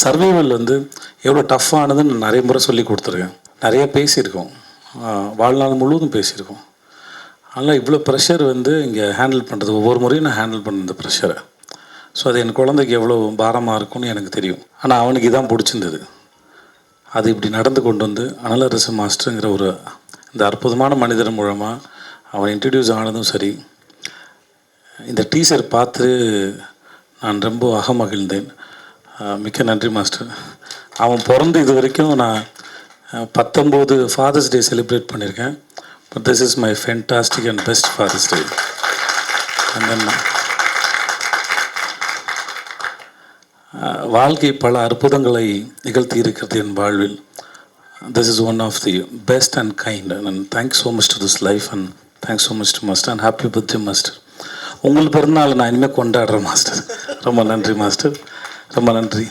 Survival வந்து எவ்வளோ டஃப்பானதுன்னு நான் நிறைய முறை சொல்லி கொடுத்துருக்கேன், நிறைய பேசியிருக்கோம், வாழ்நாள் முழுவதும் பேசியிருக்கோம். ஆனால் இவ்வளோ ப்ரெஷர் வந்து இங்கே ஹேண்டில் பண்ணுறது, ஒவ்வொரு முறையும் நான் ஹேண்டில் பண்ண இந்த ப்ரெஷரை. ஸோ அது என் குழந்தைக்கு எவ்வளோ பாரமாக இருக்கும்னு எனக்கு தெரியும். ஆனால் அவனுக்கு இதான் பிடிச்சிருந்தது. அது இப்படி நடந்து கொண்டு வந்து அனலரசு மாஸ்டருங்கிற ஒரு இந்த அற்புதமான மனிதர் மூலமாக அவன் இன்ட்ரடியூஸ் ஆனதும் சரி, இந்த டீசர் பார்த்து நான் ரொம்ப அகமகிழ்ந்தேன். மிக்க நன்றி மாஸ்டர். அவன் பிறந்து இது வரைக்கும் நான் 19 ஃபாதர்ஸ் டே செலிப்ரேட் பண்ணியிருக்கேன். But this is my fantastic and best father's day. And then வாழ்க்கை பல அற்புதங்களை நிகழ்த்தி இருக்கிறது என் வாழ்வில். This is one of the best and kind. And thanks so much to this life and thanks so much to master and happy birthday master. உங்களுக்கு பிறந்தநாள் நான் இனிமேல் கொண்டாடுறேன் மாஸ்டர். ரொம்ப நன்றி மாஸ்டர், ரொம்ப நன்றி.